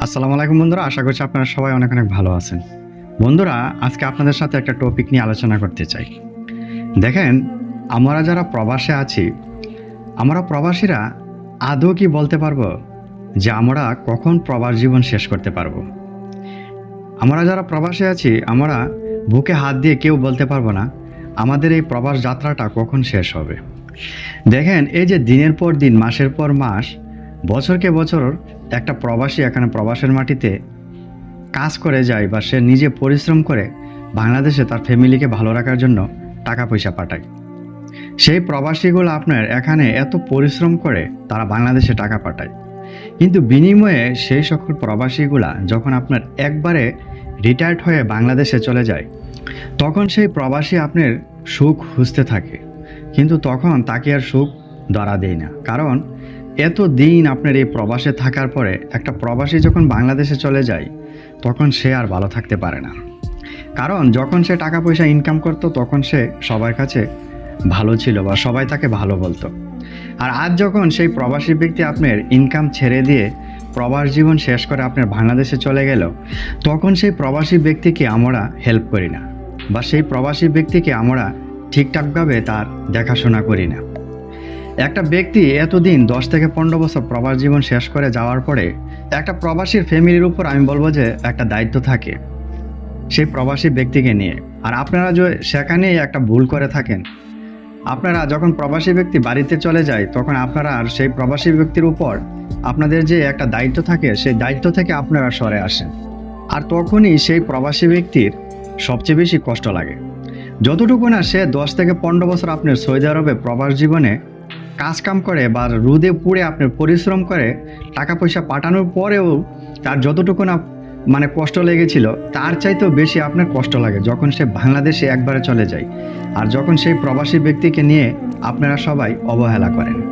আসসালামু আলাইকুম বন্ধুরা, আশা করছি আপনারা সবাই অনেক অনেক ভালো আছেন। বন্ধুরা, আজকে আপনাদের সাথে একটা টপিক নিয়ে আলোচনা করতে চাই। দেখেন, আমরা যারা প্রবাসে আছি, আমরা প্রবাসীরা আদৌ কি বলতে পারবো যে আমরা কখন প্রবাস জীবন শেষ করতে পারবো? আমরা যারা প্রবাসে আছি, আমরা বুকে হাত দিয়ে কেউ বলতে পারবো না আমাদের এই প্রবাস যাত্রাটা কখন শেষ হবে। দেখেন, এই যে দিনের পর দিন, মাসের পর মাস, বছরকে বছর একটা প্রবাসী এখানে প্রবাসের মাটিতে কাজ করে যায় বা সে নিজে পরিশ্রম করে বাংলাদেশে তার ফ্যামিলিকে ভালো রাখার জন্য টাকা পয়সা পাঠায়। সেই প্রবাসীগুলো আপনার এখানে এত পরিশ্রম করে তারা বাংলাদেশে টাকা পাঠায়, কিন্তু বিনিময়ে সেই সকল প্রবাসীগুলা যখন আপনার একবারে রিটায়ার্ড হয়ে বাংলাদেশে চলে যায়, তখন সেই প্রবাসী আপনার সুখ খুঁজতে থাকে, কিন্তু তখন তাকে আর সুখ ধরা দেয় না। কারণ এত দিন আপনার এই প্রবাসে থাকার পরে একটা প্রবাসী যখন বাংলাদেশে চলে যায়, তখন সে আর ভালো থাকতে পারে না। কারণ যখন সে টাকা পয়সা ইনকাম করতো, তখন সে সবার কাছে ভালো ছিল বা সবাই তাকে ভালো বলতো। আর আজ যখন সেই প্রবাসী ব্যক্তি আপনার ইনকাম ছেড়ে দিয়ে প্রবাস জীবন শেষ করে আপনার বাংলাদেশে চলে গেল, তখন সেই প্রবাসী ব্যক্তিকে আমরা হেল্প করি না বা সেই প্রবাসী ব্যক্তিকে আমরা ঠিকঠাকভাবে তার দেখাশোনা করি না। একটা ব্যক্তি এতদিন 10 থেকে 15 বছর প্রবাস জীবন শেষ করে যাওয়ার পরে একটা প্রবাসীর ফ্যামিলির উপর আমি বলবো যে একটা দায়িত্ব থাকে সেই প্রবাসী ব্যক্তিকে নিয়ে। আর আপনারা যে সেখানেই একটা ভুল করে থাকেন, আপনারা যখন প্রবাসী ব্যক্তি বাড়িতে চলে যায়, তখন আপনারা আর সেই প্রবাসী ব্যক্তির উপর আপনাদের যে একটা দায়িত্ব থাকে, সেই দায়িত্ব থেকে আপনারা সরে আসেন। আর তখনই সেই প্রবাসী ব্যক্তির সবচেয়ে বেশি কষ্ট লাগে। যতটুকু না সে 10 থেকে 15 বছর আপনার সৌদি আরবে প্রবাস জীবনে কাজ কাম করে বা রোদে পুড়ে আপনার পরিশ্রম করে টাকা পয়সা পাঠানোর পরেও তার যতটুকু না কষ্ট লেগেছিল, তার চাইতেও বেশি আপনার কষ্ট লাগে যখন সে বাংলাদেশে একবারে চলে যায়, আর যখন সেই প্রবাসী ব্যক্তিকে নিয়ে আপনারা সবাই অবহেলা করেন।